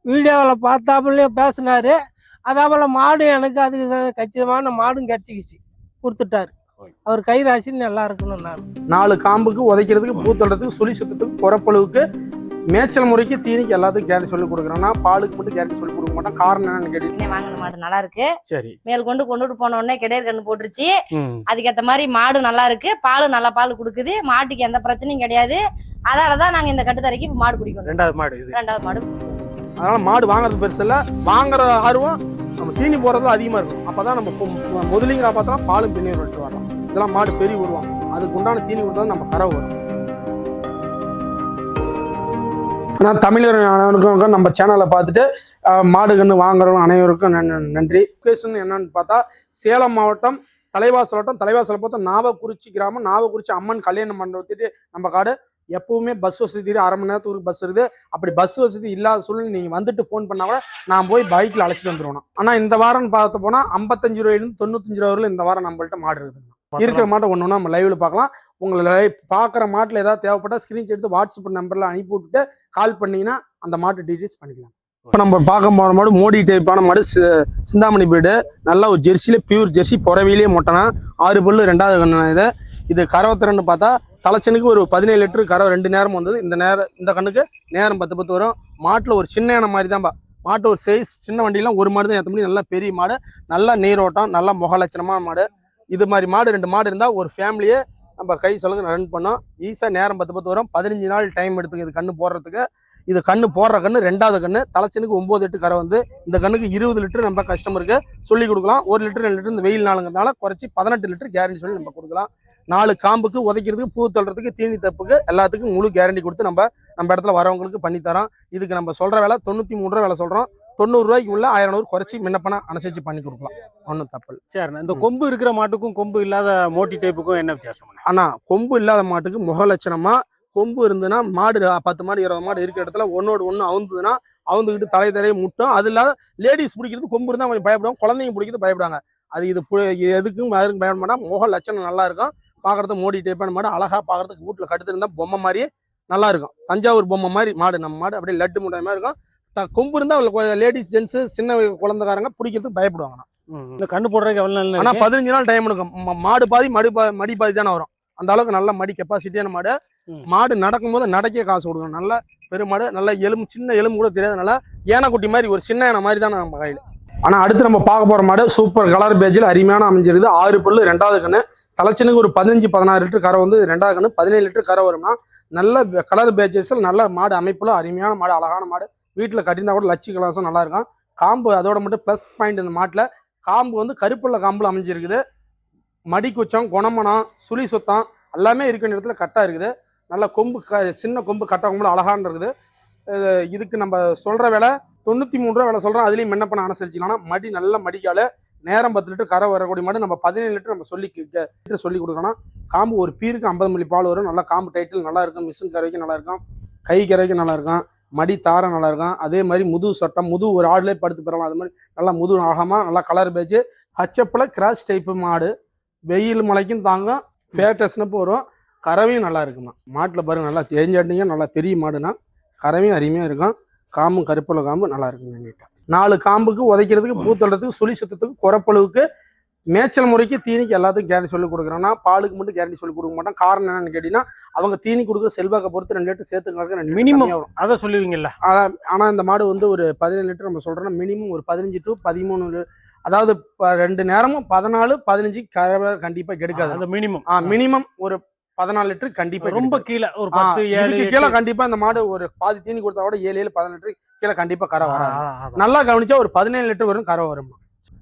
வீடியோவில் பார்த்தாப்புலயே பேசினாரு. அதாபோல் மாடு எனக்கு அதுக்கு கச்சிதமான மாடும் கிடச்சிக்கிச்சு, கொடுத்துட்டாரு. அவர் கை ராசின்னு நல்லா இருக்கணும். நான் 4 காம்புக்கு உதைக்கிறதுக்கு, பூத்தொடறதுக்கு, சுழி சுத்தத்துக்கு, குறப்பளவுக்கு, மேய்ச்சல் முறைக்கு, தீனிக்கு எல்லாத்துக்கும் கேரண்டி சொல்லி கொடுக்குறோம்னா பாலுக்கு மட்டும் கேரண்டி சொல்லி கொடுக்க மாட்டோம். காரணம் என்னன்னு கேட்டீங்கன்னா, வாங்கின மாடு நல்லா இருக்கு. சரி, மேல் கொண்டுட்டு போன உடனே கிடையாது கண்ணு போட்டுருச்சு. அதுக்கேற்ற மாதிரி மாடு நல்லா இருக்கு, பால் நல்ல பால் கொடுக்குது, மாட்டுக்கு எந்த பிரச்சனையும் கிடையாது. அதனாலதான் நாங்க இந்த கட்டுத்தரைக்கு மாடு பிடிக்கணும். ரெண்டாவது மாடு. அதனால மாடு வாங்குறது பெருசு இல்லை, வாங்குற ஆர்வம் நம்ம தீனி போடுறதுல அதிகமா இருக்கும். அப்பதான் நம்ம முதலிங்க பார்த்தோம்னா பாலும் பின்னீர் விட்டு வரலாம். இதெல்லாம் மாடு பெரிய உருவம், அதுக்கு உண்டான தீனி கொடுத்தா நம்ம கறவை வரும். ஆனால் தமிழர் அனைவருக்கும் நம்ம சேனலை பார்த்துட்டு மாடு கன்று வாங்குறவங்க அனைவருக்கும் நன்றி. லொகேஷன் என்னன்னு பார்த்தா சேலம் மாவட்டம் தலைவாசல் பார்த்தா நாவக்குறிச்சி கிராமம், நாவக்குறிச்சி அம்மன் கல்யாண மண்டபத்துட்டு நம்ம காடு. எப்பவுமே பஸ் வசதி 1/2 மணி நேரத்துக்கு பஸ் இருக்குது. அப்படி பஸ் வசதி இல்லாத சூழ்நிலை நீங்கள் வந்துட்டு ஃபோன் பண்ணா கூட நான் போய் பைக்கில் அழைச்சிட்டு வந்துடுவோம். ஆனால் இந்த வாரம்னு பார்த்து போனால் 55 ரூபாயிலிருந்து 95 ரூபா வரையிலும் இந்த வாரம் நம்மள்ட்ட மாடு இருக்குது. இருக்கிற மாட்டை ஒன்று நம்ம லைவ்ல பார்க்கலாம். உங்களை பார்க்குற மாட்டில் ஏதாவது தேவைப்பட்டால் ஸ்க்ரீன்ஷாட் எடுத்து வாட்ஸ்அப் நம்பரில் அனுப்பி விட்டுட்டு கால் பண்ணிங்கன்னா அந்த மாட்டு டீட்டெயில்ஸ் பண்ணிக்கலாம். இப்போ நம்ம பார்க்க போகிற மாடு மோடி டைப்பான மாடு, சிந்தாமணி பீடு, நல்லா ஒரு ஜெர்சியில் பியூர் ஜெர்சி, புறவிலேயே மொட்டனா, 6 பல்லு, 2வது கண்ணு. இது கறவை பார்த்தா தலைச்சனுக்கு ஒரு 17 லிட்டரு கறவை 2 நேரம் வந்தது. இந்த கண்ணுக்கு நேரம் 10 வரும். மாட்டில் ஒரு சின்ன இனம் மாதிரி தான்ப்பா. மாட்டு ஒரு சைஸ் சின்ன வண்டியெலாம் ஒரு மாடு தான் ஏற்ற முடியும். நல்லா பெரிய மாடு, நல்லா நீரோட்டம், நல்லா முகலட்சணமான மாடு. இது மாதிரி மாடு 2 மாடு இருந்தால் ஒரு ஃபேமிலியே நம்ம கை சொல்லுங்க ரன் பண்ணோம். ஈஸியாக நேரம் 10 வரும். 15 நாள் டைம் எடுத்துக்கு இது கண்ணு போடுறதுக்கு. இது கண்ணு போடுற கண்ணு 2வது கண்ணு. தலைச்சனுக்கு 9 8 கரை வந்து இந்த கண்ணுக்கு 20 லிட்டர் நம்ம கஸ்டமருக்கு சொல்லி கொடுக்கலாம். 1 லிட்டர் 2 லிட்டர் இந்த வெயில் நாளுங்கிறதுனால குறைச்சி 18 லிட்டர் கேரண்டி சொல்லி நம்ம கொடுக்கலாம். 4 காம்புக்கு உதைக்கிறதுக்கு, பூ தள்ளுறதுக்கு, தீனி தப்புக்கு எல்லாத்துக்கும் முழு கேரண்டி கொடுத்து நம்ம இடத்துல வரவங்களுக்கு பண்ணித்தரோம். இதுக்கு நம்ம சொல்கிற வேலை 93 ரூபா வேலை சொல்கிறோம். 90 ரூபாய்க்கு உள்ள 1000 குறைச்சி முன்னப்பனா அனுசரிச்சு பண்ணி கொடுக்கலாம். ஒன்றும் தப்பு. சரி, இந்த கொம்பு இருக்கிற மாட்டுக்கும் கொம்பு இல்லாத மோட்டி டைப்புக்கும் என்ன வித்தியாசம்? ஆனால் கொம்பு இல்லாத மாட்டுக்கு முகலட்சணமா கொம்பு இருந்துன்னா மாடு 10 மாடு 20 மாடு இருக்கிற இடத்துல ஒன்னோடு ஒன்று அவுந்துதுன்னா அவுந்துக்கிட்டு தலையை முட்டும். அது இல்லாத லேடிஸ் பிடிக்கிறது கொம்பு இருந்தால் கொஞ்சம் பயப்படுவாங்க, குழந்தைங்க பிடிக்கிறது பயப்படுவாங்க. அது எதுக்கும் யாருக்கும் பயப்பட மாட்டா. முக லட்சணம் நல்லா இருக்கும், பார்க்கறது மோடி டைப்பான மாடு. அழகா பார்க்கறதுக்கு வீட்டில் கடுத்து இருந்தால் பொம்மை மாதிரியே நல்லா இருக்கும். தஞ்சாவூர் பொம்மை மாதிரி மாடு நம்ம மாடு. அப்படியே லட்டு முட்டை மாதிரி இருக்கும். கொம்பு இருந்தால் லேடிஸ் ஜென்ஸு சின்ன குழந்தைக்காரங்க பிடிக்கிறதுக்கு பயப்படுவாங்க. இந்த கண்ணு போடுறதுக்கு எவ்வளோ நாள்? ஆனால் 15 நாள் டைம் எடுக்கும். மாடு பாதி மடி பாதி தானே வரும். அந்த அளவுக்கு நல்ல மடி கெப்பாசிட்டியான மாடு. மாடு நடக்கும்போது நடக்கே காசு கொடுக்கணும். நல்லா பெருமாடு, நல்லா சின்ன எலும்பு கூட தெரியாது. நல்லா ஏனக்குட்டி மாதிரி ஒரு சின்ன ஏன மாதிரி தானே நம்ம கையில். ஆனால் அடுத்து நம்ம பார்க்க போகிற மாடு சூப்பர் கலர் பேஜில் அருமையான அமைஞ்சிருக்குது. 6 பல்லு, 2வது கண்ணு. தலைச்சனுக்கு ஒரு 15-16 லிட்டர் கரை வந்து 2வது கண்ணு 17 லிட்டர் கரை வரும்னா நல்ல கலர் பேஜஸில் நல்ல மாடு. அமைப்பில் அருமையான மாடு, அழகான மாடு. வீட்டில் கட்டியிருந்தா கூட லட்சி கலாசம் நல்லா இருக்கும். காம்பு அதோட மட்டும் ப்ளஸ் பாயிண்ட். இந்த மாட்டில் காம்பு வந்து கருப்புள்ள காம்பில் அமைஞ்சிருக்குது. மடி குச்சம், குணமனம், சுழி சுத்தம் எல்லாமே இருக்கிற இடத்துல கட்டாக இருக்குது. நல்ல கொம்பு சின்ன கொம்பு கட்டா கொம்பு அழகான இருக்குது. இதுக்கு நம்ம சொல்கிற வேலை 93 ரூபா வேலை சொல்கிறோம். அதுலேயும் என்ன பண்ண அனுசரிச்சிக்கலாம். மடி நல்ல மடிக்கால நேரம் 10 லிட்டர் கரை வரக்கூடிய மாடு. நம்ம 17 லிட்டர் நம்ம சொல்லி கொடுக்கணும். காம்பு ஒரு பீருக்கு 50 மில்லி பால் வரும். நல்லா காம்பு டைட்டில் நல்லா இருக்கும். மிஷின் கரைக்கும் நல்லா இருக்கும், கை கரைக்கும் நல்லா இருக்கும், மடி தாரம் நல்லா இருக்கும். அதே மாதிரி முதுகு சட்டம், முதுகு ஒரு ஆடுலேயே படுத்து பெறலாம். அது மாதிரி நல்லா முதுகு ஆகமாக நல்லா கலர் பேச்சு. ஹச்சப்பில் கிராஸ் டைப்பு மாடு. வெயில் மழைக்கும் தாங்கும், ஃபேட்டஸ்னப்பு வரும். கறவையும் நல்லா இருக்குமா. மாட்டில் பாருங்க நல்லா சேஞ்சாட்டிங்க. நல்லா பெரிய மாடுனா கறவையும் அருமையாக இருக்கும். காம்பும் கருப்புள்ள காம்பு நல்லா இருக்குங்க. நீட்டாக 4 காம்புக்கு உதைக்கிறதுக்கு, பூ தள்ளுறதுக்கு, சுழி சுத்தத்துக்கு, குறப்பளவுக்கு, மேய்ச்சல் முறைக்கு, தீனிக்கு எல்லாத்துக்கும் கேரண்டி சொல்லி கொடுக்குறோம்னா பாலுக்கு மட்டும் கேரண்டி சொல்லி கொடுக்க மாட்டோம். காரணம் என்னன்னு கேட்டீங்கன்னா, அவங்க தீனி கொடுக்குற செல்வாக்கை பொறுத்து 2 லிட்டர் சேர்த்துக்காக மினிமம் வரும். அதை சொல்லுவீங்கல்ல. ஆனால் இந்த மாடு வந்து ஒரு 17 லிட்டர் நம்ம சொல்கிறோம்னா மினிமம் ஒரு 15 to 13, அதாவது 2 நேரமும் 14 15 கறவை கண்டிப்பாக கெடுக்காது. அந்த மினிமம் ஒரு 14 லிட்டர் கண்டிப்பா. ரொம்ப கீழே ஒரு 10 7 கீழே கண்டிப்பா இந்த மாடு ஒரு பாதி தீனி கொடுத்தா கூட 7 14 லிட்டர் கீழே கண்டிப்பா கரை வராது. நல்லா கவனிச்சா ஒரு 17 லிட்டர் வரும் கரை வரும்.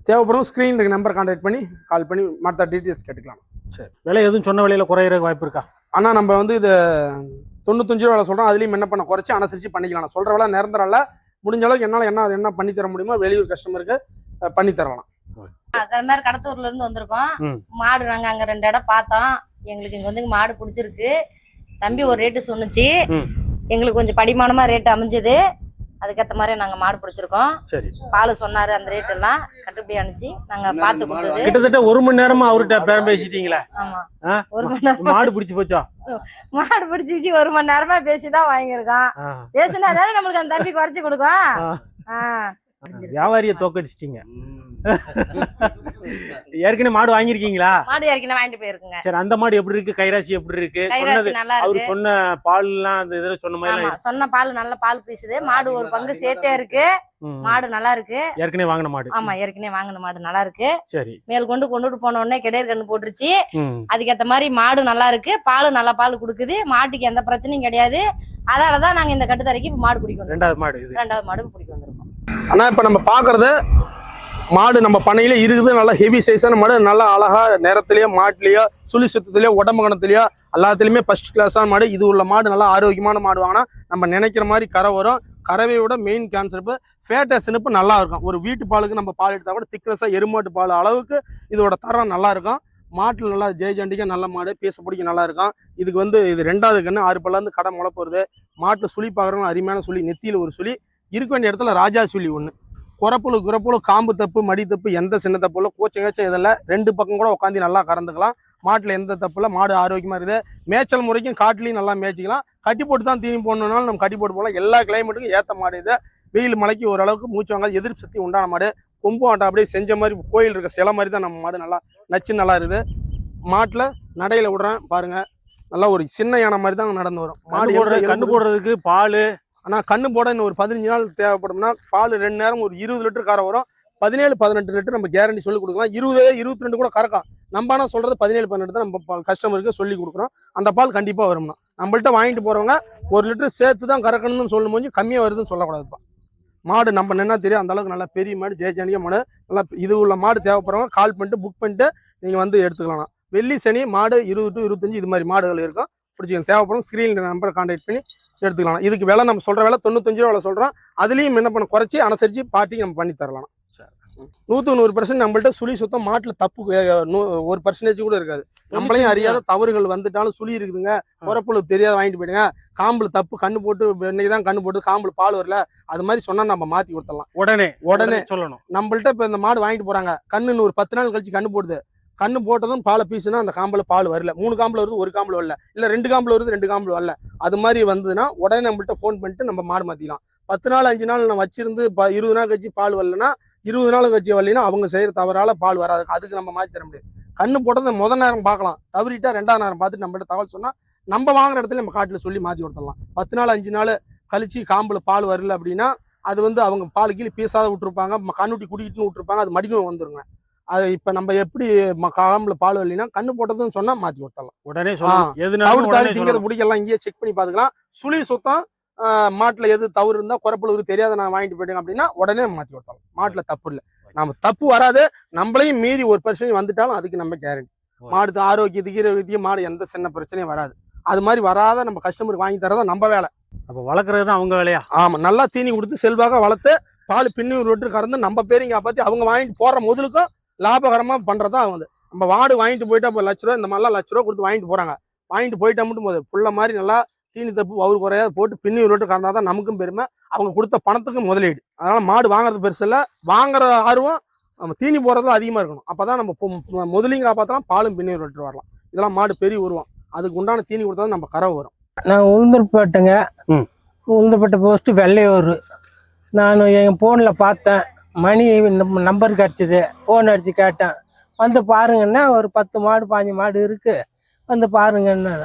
தேவைப்படும் ஸ்கிரீன் நம்பர் கான்டாக்ட் பண்ணி கால் பண்ணி மற்ற டீட்டெயில்ஸ் கேட்டுக்கலாம். சரி, விலை எதுவும் சொன்ன விலையில குறையிற வாய்ப்பு இருக்கா? ஆனால் நம்ம வந்து இது 95 ரூபா சொல்றோம். அதுலயும் என்ன பண்ண குறைச்சி அனுசரிச்சு பண்ணிக்கலாம். நான் சொல்ற வேலை நிரந்தரம் இல்ல. முடிஞ்ச அளவுக்கு என்னால என்ன பண்ணி தர முடியுமோ வெளியூர் கஸ்டமருக்கு பண்ணி தரலாம். மாதிரி கடத்தூர்ல இருந்து வந்திருக்கோம். மாடு நாங்க அங்க 2 இடம் பார்த்தோம். எங்களுக்கு இங்க வந்து மாடு பிடிச்சிருக்கு. தம்பி ஒரு ரேட்டு சொன்னுச்சு, எங்களுக்கு கொஞ்சம் படிமானமா ரேட்டு அமைஞ்சது. அதுக்கேற்ற மாதிரி நாங்க மாடு பிடிச்சிருக்கோம். சரி. பால் சொன்னாரு, அந்த ரேட் எல்லாம் கட்டுப்படி அனுப்பிச்சு நாங்க பார்த்து கொடுத்தது. கிட்டத்தட்ட 1 மணி நேரமா அவர்கிட்ட பேரம் பேசிட்டீங்களா? ஆமா, ஆ? 1 மணி நேரம் மாடு பிடிச்சு போச்சா? மாடு பிடிச்சிச்சு, 1 மணி நேரமா பேசிதான் வாங்கியிருக்கோம். பேசினா தானே நம்மளுக்கு அந்த தம்பி குறைச்சு கொடுக்கும். வியாபாரியை தோக்கடிச்சிட்டீங்க. ஏற்கனவே மாடு வாங்கிருக்கீங்களா? மாடு ஏற்கனவே வாங்கிட்டு போயிருக்குங்க. சரி, அந்த மாடு எப்படி இருக்கு? கைராசி எப்படி இருக்கு? கைராசி நல்லா அவரு இருக்கு. சொன்ன பால் எல்லாம் அந்த இதுல சொன்ன மாதிரி ஆமா, சொன்ன பால் நல்ல பால் பீசுது. மாடு ஒரு பங்கு சேர்த்தே இருக்கு. மாடு நல்லா இருக்கு. ஏற்கனவே வாங்கின மாடு. ஆமா, ஏற்கனவே வாங்கின மாடு நல்லா இருக்கு. சரி. மேல் கொண்டுட்டு போன உடனே கிடையாது கண்ணு போட்டுருச்சு. அதுக்கேற்ற மாதிரி மாடு நல்லா இருக்கு. பால் நல்ல பால் கொடுக்குது. மாட்டுக்கு எந்த பிரச்சனையும் கிடையாது. அதனாலதான் நாங்க இந்த கட்டுத்தரைக்கு மாடு பிடிக்கும். 2வது மாடு இது. 2வது மாடு பிடிக்க வந்திருக்கோம். ஆனா இப்ப நம்ம பாக்குறது மாடு நம்ம பண்ணையில இருக்குது. நல்லா ஹெவி சைஸான மாடு, நல்லா அழகா நேரத்திலேயோ மாட்டுலயோ சுழி சுத்தத்திலயோ உடம்பு கணத்திலயோ எல்லாத்துலயுமே ஃபர்ஸ்ட் கிளாஸான மாடு. இது உள்ள மாடு நல்லா ஆரோக்கியமான மாடு வாங்கினா நம்ம நினைக்கிற மாதிரி கரை வரும். கறவையோட மெயின் கான்செப்ட் ஃபேட்டஸ்னுப்பு நல்லா இருக்கும். ஒரு வீட்டு பாலுக்கு நம்ம பால் எடுத்தா கூட திக்னஸா எருமாட்டு பால் அளவுக்கு இதோட தரம் நல்லா இருக்கும். மாட்டுல நல்லா ஜெயஜண்டிக்கா நல்ல மாடு, பீச பிடிக்க நல்லா இருக்கும். இதுக்கு இது 2வது கண்ணு 6 பல்ல கடை முளை போறது. மாட்டுல சுழி பாக்குறவங்க அருமையான சுழி, நெத்தியில ஒரு சுழி இருக்க வேண்டிய இடத்துல ராஜா சுழி ஒண்ணு. குறப்புழு காம்பு தப்பு மடி தப்பு எந்த சின்ன தப்பு இல்லை, கோச்சங்காச்சும் இதெல்லாம் 2 பக்கம் கூட உட்காந்து நல்லா கறந்துக்கலாம். மாட்டுல எந்த தப்பு இல்லை, மாடு ஆரோக்கியமா இருக்குது. மேய்ச்சல் முறைக்கும் காட்டுலையும் நல்லா மேய்ச்சிக்கலாம். கட்டி போட்டு தான் தீனி போடணும்னாலும் நம்ம கட்டி போட்டு போகலாம். எல்லா கிளைமேட்டுக்கும் ஏற்ற மாடு இது. வெயில் மலைக்கு ஓரளவுக்கு மூச்சு வாங்காது, எதிர்ப்பு சக்தி உண்டான மாடு. கொம்பு ஆட்டம் அப்படியே செஞ்ச மாதிரி கோயில் இருக்க சில மாதிரி தான் நம்ம மாடு நல்லா நச்சு நல்லா இருக்குது. மாட்டுல நடையில விடுறேன் பாருங்க, நல்லா ஒரு சின்ன யானை மாதிரி தான் நடந்து வரும். மாடு கண்ணு போடுறதுக்கு பால். ஆனா கண்ணு போட இன்னும் ஒரு 15 நாள் தேவைப்படும்னா பால் 2 நேரம் ஒரு 20 லிட்டர் கரை வரும். 17-18 லிட்டர் நம்ம கேரண்டி சொல்லி கொடுக்கலாம். 20-22 கூட கறக்கும். நம்ம ஆனால் சொல்றது 17-18 தான் நம்ம கஸ்டமருக்கு சொல்லி கொடுக்குறோம். அந்த பால் கண்டிப்பா வரும்னா நம்மள்ட்ட வாங்கிட்டு போறவங்க 1 லிட்டர் சேர்த்து தான் கறக்கணும்னு சொல்லும் போது கம்மியா வருதுன்னு சொல்லக்கூடாதுப்பா. மாடு நம்ம நின்னா தெரியும் அந்த அளவுக்கு நல்லா பெரிய மாடு, ஜெயஜானிக்க மாடு. நல்லா இது உள்ள மாடு தேவைப்படுறவங்க கால் பண்ணிட்டு புக் பண்ணிட்டு நீங்க எடுத்துக்கலாம். வெள்ளி சனி மாடு 20-25 இது மாதிரி மாடுகள் இருக்கும். பிடிச்சிக்கணும். தேவைப்படும் ஸ்க்ரீன் நம்பரை கான்டாக்ட் பண்ணி எடுத்துக்கலாம். இதுக்கு விலை நம்ம சொல்ற விலை 95 ரூபா சொல்றோம். அதுலயும் என்ன பண்ண குறைச்சி அனுசரிச்சு பார்ட்டிக்கு நம்ம பண்ணி தரலாம். 100% நம்மள்ட்ட சுழி சுத்தம் மாட்டுல தப்பு 1% கூட இருக்காது. நம்மளையும் அறியாத தவறுகள் வந்துட்டாலும் சுழி இருக்குதுங்க, குறப்புழு தெரியாத வாங்கிட்டு போயிடுங்க, காம்புல தப்பு கண்ணு போட்டு இன்னைக்குதான் கண்ணு போட்டு காம்புல பால் வரல, அது மாதிரி சொன்னா நம்ம மாத்தி கொடுத்துடலாம். உடனே சொல்லணும். நம்மள்ட்ட இப்ப இந்த மாடு வாங்கிட்டு போறாங்க, கண்ணுன்னு ஒரு 10 நாள் கழிச்சு கண்ணு போடுது. கண்ணு போட்டதும் பாலை பீசுனா அந்த காம்புல பால் வரல, 3 காம்புல வருது 1 காம்புல வரல, இல்ல 2 காம்புல வருது 2 காம்புல வரல, அது மாதிரி வந்ததுன்னா உடனே நம்மள்ட்ட ஃபோன் பண்ணிட்டு நம்ம மாடு மாத்திக்கலாம். 10 நாள் 5 நாள் நம்ம வச்சிருந்து 20 நாள் கழிச்சு பால் வரலன்னா 20 நாள் கழிச்சு வரலைன்னா அவங்க செய்யற தவறால பால் வராது. அதுக்கு நம்ம மாற்றி தர முடியாது. கண்ணு போட்டதை முதல் நேரம் பார்க்கலாம், தவறிட்டா 2வது நேரம் பார்த்துட்டு நம்மள்ட்ட தகவல் சொன்னா நம்ம வாங்குற இடத்துல நம்ம காட்டுல சொல்லி மாத்தி கொடுத்துடலாம். 10 நாள் 5 நாள் கழிச்சு காம்புல பால் வரல அப்படின்னா அது அவங்க பால் கீழே பீசாத விட்டுருப்பாங்க, கண்ணுட்டி குடிக்கிட்டுன்னு விட்டுருப்பாங்க, அது மடிக்கும் வந்துருங்க. அது இப்ப நம்ம எப்படி காம்புல பால் வரலைன்னா கண்ணு போட்டதுன்னு சொன்னா மாத்தி கொடுத்துடலாம். உடனே திங்கிறத பிடிக்கலாம், இங்கேயே செக் பண்ணி பாத்துக்கலாம். சுழி சுத்தம் மாட்டுல எது தவறு இருந்தா குறப்புழு தெரியாத நான் வாங்கிட்டு போயிட்டேங்க அப்படின்னா உடனே மாத்தி கொடுத்தாலும் மாட்டுல தப்பு இல்லை. நம்ம தப்பு வராது. நம்மளையும் மீறி 1% வந்துட்டாலும் அதுக்கு நம்ம கேரண்டி. மாடு ஆரோக்கியத்துக்கு மாடு எந்த சின்ன பிரச்சனையும் வராது. அது மாதிரி வராத நம்ம கஸ்டமருக்கு வாங்கி தரதா நம்ம வேலை. அப்ப வளர்க்கறது தான் அவங்க வேலையா? ஆமா, நல்லா தீனி கொடுத்து செல்வாக வளர்த்து பால் பின்னூறு லிட்டர் கறந்து நம்ம பேரிங்க காப்பாத்தி அவங்க வாங்கிட்டு போற முதலுக்கும் லாபகரமா பண்றதா நம்ம மாடு வாங்கிட்டு போயிட்டா இப்போ ₹1,00,000 இந்த மாதிரிலாம் ₹1,00,000 கொடுத்து வாங்கிட்டு போறாங்க. வாங்கிட்டு போயிட்டா மட்டும் போது புள்ள மாதிரி நல்லா தீனி தப்பு அவரு குறையாத போட்டு பின்னூறு லிட்டர் கறந்தாதான் நமக்கும் பெருமை, அவங்க கொடுத்த பணத்துக்கும் முதலீடு. அதனால மாடு வாங்குறது பெருசு இல்லை, வாங்குற ஆர்வம் நம்ம தீனி போறதுல அதிகமா இருக்கணும். அப்பதான் நம்ம முதலையும் காப்பாற்றலாம், பாலும் பின்னூறு லிட்டர் வரலாம். இதெல்லாம் மாடு பெரிய உருவம், அதுக்கு உண்டான தீனி கொடுத்தா நம்ம கறவை வரும். நான் உளுந்தூர்பேட்டைங்க, உளுந்தூர்பேட்டை போஸ்ட்டு வெள்ளையூர். நான் என் ஃபோனில் பார்த்தேன், மணி நம்பர் கிடச்சிது, ஃபோன் அடித்து கேட்டேன். வந்து பாருங்கன்னா ஒரு 10 மாடு 15 மாடு இருக்குது, வந்து பாருங்கன்னு.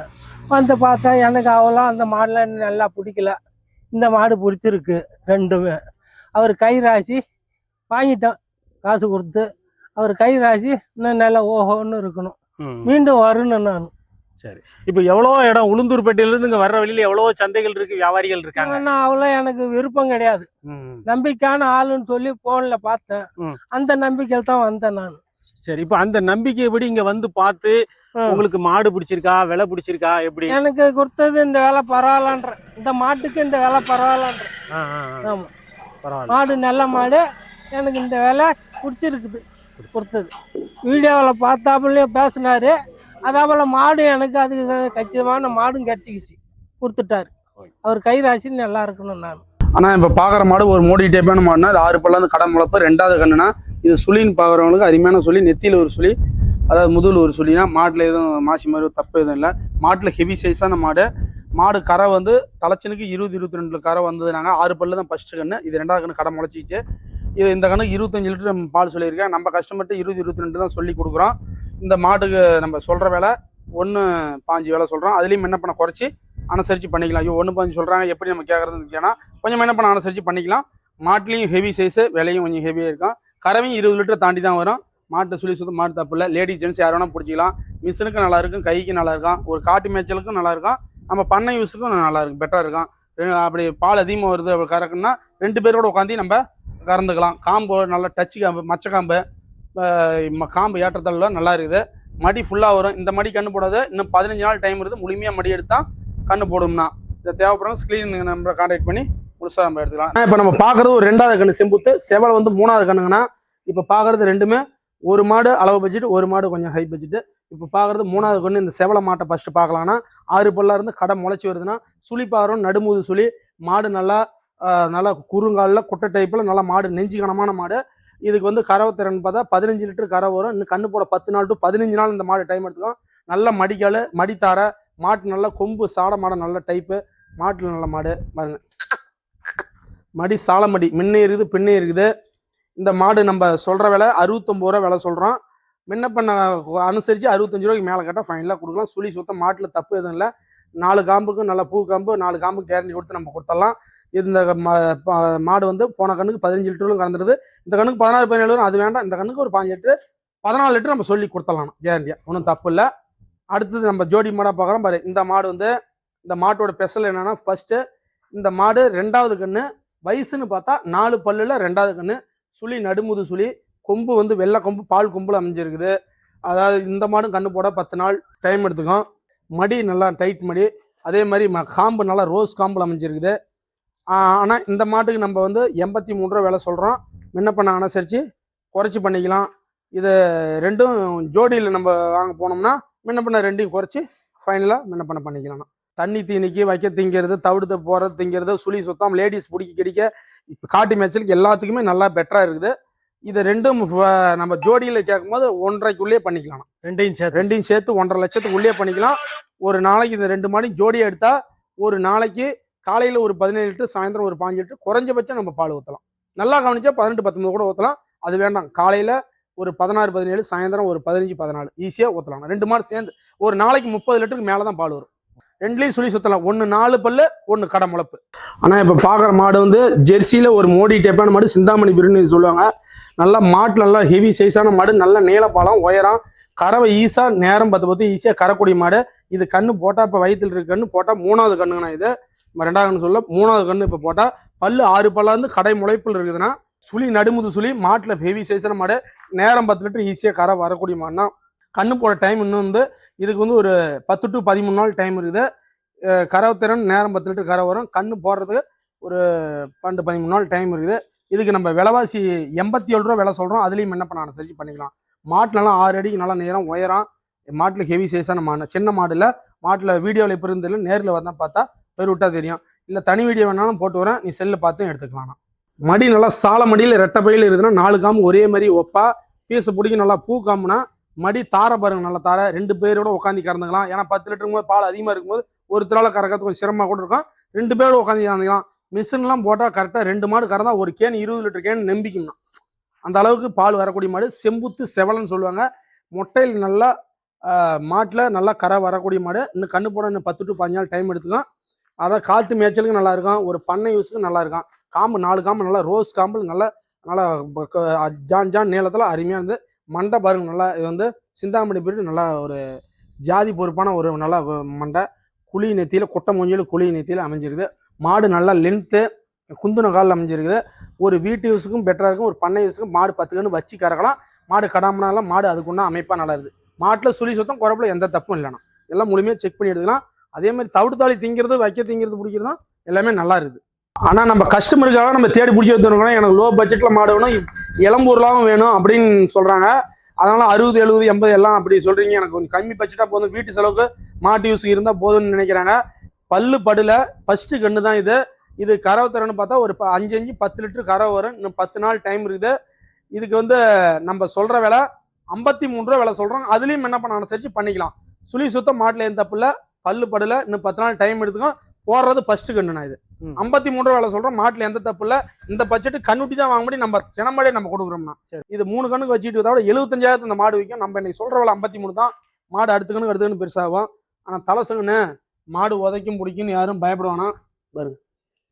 வந்து பார்த்தா எனக்கு அவ்வளோ அந்த மாடெலாம் நல்லா பிடிக்கல. இந்த மாடு பிடிச்சிருக்கு ரெண்டுமே. அவர் கை ராசி வாங்கிட்டோம் காசு கொடுத்து. அவர் கை ராசி இன்னும் நல்லா ஓஹோன்னு இருக்கணும், மீண்டும் வரணும் நான். சரி, இப்போ எவ்வளோ இடம் உளுந்தூர்பேட்டையிலிருந்து இங்கே வர்ற வழியில் எவ்வளோ சந்தைகள் இருக்கு, வியாபாரிகள் இருக்காங்க. நான் அவ்வளோ எனக்கு விருப்பம் கிடையாது. நம்பிக்கையான ஆளுன்னு சொல்லி போன்ல பார்த்தேன், அந்த நம்பிக்கையில் தான் வந்தேன் நான். சரி, இப்போ அந்த நம்பிக்கை எப்படி இங்க வந்து பார்த்து உங்களுக்கு மாடு பிடிச்சிருக்கா, விலை பிடிச்சிருக்கா, எப்படி? எனக்கு கொடுத்தது இந்த வேலை பரவாயில்லன்ற, இந்த மாட்டுக்கு இந்த வேலை பரவாயில்லன்ற. ஆமா, பரவாயில்ல, மாடு நல்ல மாடு, எனக்கு இந்த வேலை பிடிச்சிருக்குது கொடுத்தது. வீடியோவில் பார்த்தாப்புலயே பேசினாரு, அதாபோல மாடு எனக்கு அதுக்கு கச்சிதமான மாடும் கிடச்சிக்கிச்சு கொடுத்துட்டாரு. அவர் கை ராசி நல்லா இருக்கணும். நான் ஆனால் இப்போ பார்க்குற மாடு ஒரு மோடி டைப்பான மாடுனா அது 6 பல்ல கடை முளைப்பு. 2வது கண்ணுனா இது சுழின்னு பார்க்குறவங்களுக்கு அருமையான சுழி. நெத்தியில் ஒரு சுழி, அதாவது முதுகில் ஒரு சுழினா மாட்டில் எதுவும் மாசி மாதிரி தப்பு எதுவும் இல்லை. மாட்டில் ஹெவி சைஸான மாடு. மாடு கரை வந்து தலைச்சனுக்கு 20-22 கரை வந்ததுனாங்க. 6 பல்லு தான் ஃபஸ்ட்டு கண்ணு. இது 2வது கண்ணு கடை முளைச்சிச்சு. இது இந்த கண்ணுக்கு 25 லிட்டர் பால் சொல்லியிருக்கேன். நம்ம கஸ்டமர்கிட்ட 20-22 தான் சொல்லி கொடுக்குறோம். இந்த மாட்டுக்கு நம்ம சொல்கிற வேலை 1.5 வேலை சொல்கிறோம். அதுலேயும் என்ன பண்ண குறைச்சி அனுசரித்து பண்ணிக்கலாம். ஐயோ 1.5 சொல்கிறாங்க எப்படி நம்ம கேட்குறதுன்னு கேட்டா கொஞ்சம் என்ன பண்ண அனுசரித்து பண்ணிக்கலாம். மாட்டுலேயும் ஹெவி சைஸு, விலையும் கொஞ்சம் ஹெவியாக இருக்கும். கறவையும் 20 லிட்டர் தாண்டி தான் வரும். மாட்டை சொல்லி சுத்தம் மாட்டு தப்பு இல்லை. லேடிஸ் ஜென்ட்ஸ் யார் வேணால் பிடிச்சிக்கலாம். மிஷினுக்கு நல்லா இருக்கும், கைக்கு நல்லா இருக்கும், ஒரு காட்டு மேய்ச்சலுக்கும் நல்லா இருக்கும், நம்ம பண்ணை யூஸுக்கும் நல்லா இருக்கும், பெட்டராக இருக்கும். அப்படி பால் அதிகமாக வருது அப்படி கறக்குன்னா 2 பேரோட உட்காந்து நம்ம கறந்துக்கலாம். காம்பு நல்லா டச்சு காம்பு, மச்ச காம்பு, காம்பு ஏற்றத்தள்ள நல்லா இருக்குது. மடி ஃபுல்லாக வரும். இந்த மடி கண்ணு போடாது. இன்னும் 15 நாள் டைம் இருக்குது. முழுமையாக மடி எடுத்தால் கண்ணு போடும்னா இதை தேவைப்படுறோம். ஸ்க்ரீன் நம்பரை கான்டாக்ட் பண்ணி முழுசாக நம்ம எடுத்துக்கலாம். இப்போ நம்ம பார்க்குறது ஒரு 2வது கண்ணு செம்புத்து. செவலை வந்து 3வது கண்ணுங்கன்னா இப்போ பார்க்குறது ரெண்டுமே ஒரு மாடு அளவு பட்ஜெட், ஒரு மாடு கொஞ்சம் ஹை பட்ஜெட்டு. இப்போ பார்க்குறது 3வது கண்ணு. இந்த செவலை மாட்டை ஃபஸ்ட்டு பார்க்கலான்னா 6 பல்லாக இருந்து கடை முளைச்சி வருதுன்னா சுழி பாரும், நடுமுது சுழி. மாடு நல்லா நல்லா குறுங்காலில் குட்டை டைப்பில் நல்லா மாடு நெஞ்சு கனமான மாடு. இதுக்கு வந்து கறவை திறன் பார்த்தா 15 லிட்டர் கறவை வரும். இன்னும் கண்ணு போட 10 நாள் டு 15 நாள் இந்த மாடு டைம் எடுத்துக்கும். நல்ல மடிக்கால், மடித்தாரை மாட்டு, நல்ல கொம்பு சாட மாடு, நல்ல டைப்பு மாட்டில் நல்ல மாடு பாருங்க. மடி சால மடி முன்னே இருக்குது, பின்னே இருக்குது. இந்த மாடு நம்ம சொல்கிற விலை 69 ரூபா விலை சொல்கிறோம். முன்ன பண்ண அனுசரித்து 65 ரூபாய்க்கு மேலே கேட்டால் ஃபைனலாக கொடுக்கலாம். சுழி சுத்தம் மாட்டில் தப்பு எதுவும் இல்லை. 4 காம்புக்கு நல்ல பூ காம்பு, 4 காம்புக்கு கேரண்டி கொடுத்து நம்ம கொடுத்துடலாம். இந்த மாடு வந்து போன கண்ணுக்கு 15 லிட்டரும் கறந்துடுது. இந்த கண்ணுக்கு 16-17 வரும். அது வேண்டாம். இந்த கண்ணுக்கு ஒரு 5 லிட்டரு 14 லிட்டர் நம்ம சொல்லி கொடுத்துடலாம் கேரண்டியாக, ஒன்றும் தப்பு இல்லை. அடுத்தது நம்ம ஜோடி மாடாக பார்க்குறோம் பாரு. இந்த மாடு வந்து இந்த மாட்டோட ஸ்பெஷல் என்னன்னா, ஃபஸ்ட்டு இந்த மாடு 2வது கண்ணு. வயசுன்னு பார்த்தா 4 பல்லில் 2வது கண்ணு. சுழி நடுமுது சுழி. கொம்பு வந்து வெள்ளை கொம்பு, பால் கொம்புல அமைஞ்சிருக்குது. அதாவது இந்த மாடும் கண்ணு போட 10 நாள் டைம் எடுத்துக்கும். மடி நல்லா டைட் மடி. அதே மாதிரி காம்பு நல்லா ரோஸ் காம்பில் அமைஞ்சிருக்குது. ஆனால் இந்த மாட்டுக்கு நம்ம வந்து 83 ரூபா விலை சொல்கிறோம். முன்ன பண்ண அனுசரித்து குறைச்சி பண்ணிக்கலாம். இது ரெண்டும் ஜோடியில் நம்ம வாங்க போனோம்னா முன்ன பண்ண ரெண்டையும் குறைச்சி ஃபைனலாக முன்ன பண்ண பண்ணிக்கலாம். தண்ணி தீனிக்கு வைக்க திங்கிறது, தவிடுத்த போகிறது திங்கிறது, சுழி சுத்தம், லேடிஸ் பிடிக்க கிடைக்க, இப்போ காட்டு மேய்ச்சலுக்கு எல்லாத்துக்குமே நல்லா பெட்டராக இருக்குது. இது ரெண்டும் நம்ம ஜோடியில் கேட்கும்போது 1.5க்குள்ளே பண்ணிக்கலாம். ரெண்டையும் சேர்த்து 1.5 லட்சத்துக்குள்ளே பண்ணிக்கலாம். ஒரு நாளைக்கு இந்த 2 மாடி ஜோடியாக எடுத்தால் ஒரு நாளைக்கு காலையில் ஒரு 17 லிட்டர், சாயந்தரம் ஒரு 5 லிட்டர் குறைஞ்சபட்சம் நம்ம பால் ஊற்றலாம். நல்லா கவனிச்சா 18-19 கூட ஊற்றலாம். அது வேண்டாம், காலையில் ஒரு 16-17, சாயந்தரம் ஒரு 15-14 ஈஸியாக ஊற்றலாம். 2 மாடு சேர்ந்து ஒரு நாளைக்கு 30 லிட்டருக்கு மேலே தான் பால் வரும். 2லையும் சுழி சுற்றலாம். 1 4 பல்லு, 1 கடை முளைப்பு. ஆனால் இப்போ பார்க்குற மாடு வந்து ஜெர்சியில் ஒரு மோடி டைப்பான மாடு, சிந்தாமணி பிரின்னு சொல்லுவாங்க. நல்லா மாட்டு நல்லா ஹெவி சைஸான மாடு, நல்ல நீளப்பாலம், உயரம், கறவை ஈஸாக நேரம் 10 ஈஸியாக கறக்கூடிய மாடு. இது கண்ணு போட்டால் இப்போ வயிற்றில் இருக்க கண்ணு போட்டால் 3வது கண்ணுங்கண்ணா. இது 2வது கண்ணு சொல்ல 3வது கண்ணு இப்போ போட்டால் பல்லு 6 பல்லாந்து கடை முளைப்பில் இருக்குதுன்னா சுழி நடுமுது சுழி. மாட்டில் ஹெவி சைஸான மாடு, நேரம் 10 லிட்டர் ஈஸியாக கரை வரக்கூடிய மாடுனா. கண்ணு போட டைம் இன்னும் வந்து இதுக்கு வந்து ஒரு 10 to 13 நாள் டைம் இருக்குது. கறவை திறன் நேரம் 10 லிட்டர் கரை வரும். கண்ணு போடுறதுக்கு ஒரு 12-13 நாள் டைம் இருக்குது. இதுக்கு நம்ம விலைவாசி 87 ரூபா விலை சொல்கிறோம். அதுலேயும் என்ன பண்ண அனுசரிச்சு பண்ணிக்கலாம். மாட்டு நல்லா 6 அடிக்கு நல்லா நேரம் உயரம். மாட்டில் ஹெவி சைஸான மாடு, சின்ன மாடில். மாட்டில் வீடியோவில் இப்போ இருந்தில்ல, நேரில் வந்தால் பார்த்தா பெருவிட்டா தெரியும். இல்லை தனி வீடியோ வேணாலும் போட்டு வரேன், நீ செல்லில் பார்த்து எடுத்துக்கலாம். மடி நல்லா சால மடியில் ரெட்டை பையில் இருக்குதுன்னா 4 காம்பு ஒரே மாதிரி ஒப்பா பீஸை பிடிக்கும். நல்லா பூ காம்புனா மடி தாரை பாருங்க, நல்லா தாரை. 2 பேரோட உட்காந்து கறந்துக்கலாம். ஏன்னா 10 லிட்டருக்கும் போது பால் அதிகமாக இருக்கும்போது ஒருத்தரால் கறக்கிறது கொஞ்சம் சிரமமாக கூட இருக்கும். 2 பேரோட உட்காந்து கறந்துக்கலாம். மிஷின்லாம் போட்டால் கரெக்டாக 2 மாடு கறந்தா ஒரு கேன் 20 லிட்டர் கேன் நம்பிக்கும்னா அந்த அளவுக்கு பால் வரக்கூடிய மாடு. செம்புத்து செவலன்னு சொல்லுவாங்க. மொட்டையில் நல்லா மாட்டில் நல்லா கரை வரக்கூடிய மாடு. இன்னும் கண்ணு போட இன்னும் 10 to 15 நாள் டைம் எடுத்துக்கும். அதான் காட்டு மேய்ச்சலுக்கு நல்லா இருக்கும், ஒரு பண்ணை யூஸுக்கு நல்லா இருக்கும். காம்பு 4 காம்பு நல்லா ரோஸ் காம்பு, நல்லா நல்லா ஜான் நீளத்தில் அருமையாக இருந்து. மண்டை பாருங்க நல்லா. இது வந்து சிந்தாமணி பிரிட்டு நல்லா ஒரு ஜாதி பொறுப்பான ஒரு நல்லா மண்டை. குழி நெத்தியில் கொட்டை மூஞ்சியில் குழி நெத்தியில் அமைஞ்சிருக்குது. மாடு நல்லா லென்த்து குந்துன காலில் அமைஞ்சிருக்குது. ஒரு வீட்டு யூஸுக்கும் பெட்டராக இருக்கும், ஒரு பண்ணை யூஸுக்கும். மாடு 10 கன்று வச்சு கறக்கலாம். மாடு கடாமனாலாம் மாடு அதுக்குன்னா அமைப்பாக நல்லா இருக்குது. மாட்டில் சுழி சுத்தம் குறப்பில் எந்த தப்பும் இல்லைனா எல்லாம் முழுமையாக செக் பண்ணி எடுத்துக்கலாம். அதே மாதிரி தவிடு தாளி திங்கிறது, வைக்க திங்கிறது, பிடிக்கிறது தான் எல்லாமே நல்லா இருக்குது. ஆனால் நம்ம கஸ்டமருக்காக நம்ம தேடி பிடிச்சி எடுத்துருக்கோம்னா எனக்கு லோ பட்ஜெட்டில் மாடு வேணும், இளம்பூர்லாவும் வேணும் அப்படின்னு சொல்கிறாங்க. அதனால் 60, 70, 80 எல்லாம் அப்படி சொல்கிறீங்க. எனக்கு கொஞ்சம் கம்மி பட்ஜெட்டாக போதும், வீட்டு செலவுக்கு மாட்டு யூஸுக்கு இருந்தால் போதும்னு நினைக்கிறாங்க. பல்லு படல ஃபஸ்ட்டு கன்று தான் இது. இது கறவை தரன்னு பார்த்தா ஒரு 5 லிட்டர் கறவை வரும். இன்னும் 10 நாள் டைம் இருக்குது. இதுக்கு வந்து நம்ம சொல்ற விலை 53 ரூபா விலை சொல்றோம். அதுலயும் என்ன பண்ண அனுசரிச்சு பண்ணிக்கலாம். சுழி சுத்தம் மாட்டுல எந்த தப்பு இல்லை, பல்லு படல. இன்னும் 10 நாள் டைம் எடுத்துக்கும். போடுறது ஃபர்ஸ்ட் கண்ணுண்ணா. இது 53 ரூபா விலை சொல்றோம். மாட்டுல எந்த தப்பு இல்லை. இந்த பட்ஜெட் கண்ணுட்டி தான் வாங்க முடியும். நம்ம சினமாடே நம்ம கொடுக்குறோம்னா இது 3 கண்ணுக்கு வச்சுட்டு வித்தா 75,000 இந்த மாடு விற்கும். நம்ம இன்னைக்கு சொல்ற விலை 53 தான். மாடு அடுத்த கண்ணுக்கு பெருசாகும். ஆனா தலசங்கன்னு மாடு உதைக்கும் பிடிக்குன்னு யாரும் பயப்படுவானா பாருங்க.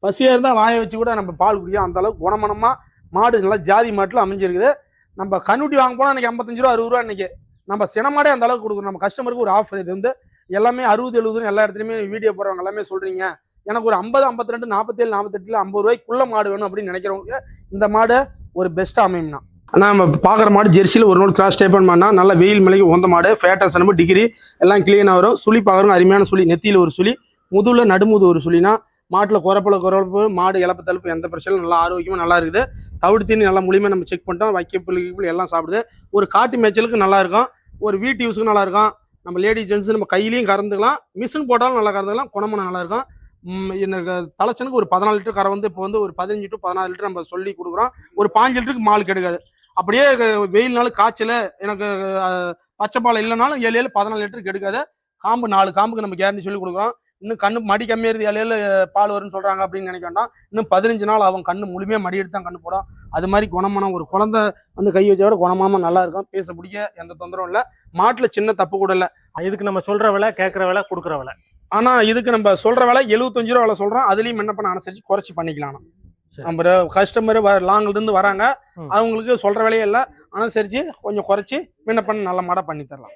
பசியா இருந்தா வாயை வச்சு கூட நம்ம பால் குடிக்கும். அந்த அளவுக்கு குணமனமா மாடு நல்லா ஜாதி மாட்டுல அமைஞ்சிருக்குது. நம்ம கண்ணுட்டி வாங்க போனா இன்னைக்கு 55 ரூபா 60 ரூபா. இன்னைக்கு நம்ம சினமாடே அந்த அளவுக்கு கொடுக்குறோம். நம்ம கஸ்டமருக்கு ஒரு ஆஃபர். இது வந்து எல்லாமே 60 70 எல்லா இடத்துலையுமே வீடியோ போடுறவங்க எல்லாமே சொல்றீங்க. எனக்கு ஒரு 50 52 47 48 50 ரூபாய்க்குள்ள மாடு வேணும் அப்படின்னு நினைக்கிறவங்க இந்த மாடு ஒரு பெஸ்ட்டாக அமையும்னா. ஆனால் நம்ம பார்க்குற மாடு ஜெர்சியில் ஒரு நோட் கிராஸ் டைப் பண்ணா நல்ல வெயில் மலைக்கு உந்த மாடு. ஃபேட்டஸ் நம்ம டிகிரி எல்லாம் கிளீனாக வரும். சுழி பார்க்குறோம் அருமையான சுழி. நெத்தியில் ஒரு சுழி, முதுகில் நடுமுது ஒரு சுழினா மாட்டில் குறப்பு மாடு இழப்பு தழுப்பு எந்த பிரச்சனையும் நல்லா ஆரோக்கியமாக நல்லா இருக்குது. தவிடு தீனி நல்லா மூலியமாக நம்ம செக் பண்ணிட்டோம். வைக்கப்புல் எல்லாம் சாப்பிடுது. ஒரு காட்டு மேய்ச்சலுக்கு நல்லா இருக்கும். ஒரு வீட்டு யூஸுக்கு நல்லா இருக்கும். நம்ம லேடிஸ் ஜென்ஸ் நம்ம கையிலையும் கறந்துக்கலாம். மிஷின் போட்டாலும் நல்லா கறந்துக்கலாம். குணமான நல்லா இருக்கும். எனக்கு தலைச்சனுக்கு ஒரு 14 லிட்டர் கரை வந்து இப்போ வந்து ஒரு 15 to 16 லிட்டர் நம்ம சொல்லி கொடுக்குறோம். ஒரு 5 லிட்டருக்கு மால் கெடுக்காது. அப்படியே வெயில்னாலும் காய்ச்சல் எனக்கு பச்சைப்பால் இல்லைனாலும் 7 14 லிட்டருக்கு எடுக்காது. காம்பு 4 காம்புக்கு நம்ம கேரண்டி சொல்லி கொடுக்குறோம். இன்னும் கண்ணு மடி கம்மியாக இருக்குது 7 பால் வரும்னு சொல்கிறாங்க அப்படின்னு நினைக்க வேண்டாம். இன்னும் 15 நாள் அவன் கண்ணு முழுமையாக மடி எடுத்து தான் கண்ணு போடும். அது மாதிரி குணமான ஒரு குழந்தை வந்து கை வச்ச விட குணமாம நல்லா இருக்கும். பேச பிடிக்க எந்த தொந்தரவும் இல்லை. மாட்டில் சின்ன தப்பு கூட இல்லை. இதுக்கு நம்ம சொல்ற விலை, கேட்குற விலை, கொடுக்குற விலை. ஆனால் இதுக்கு நம்ம சொல்கிற விலை 75 ரூபா விலை சொல்கிறோம். அதுலேயும் என்ன பண்ண அனுசரித்து குறைச்சி பண்ணிக்கலாம். நம்ம கஸ்டமர் லாங்ல இருந்து வராங்க. அவங்களுக்கு சொல்கிற விலையே இல்லை. அனுசரித்து கொஞ்சம் குறைச்சி என்ன பண்ண நல்ல மாடை பண்ணி தரலாம்.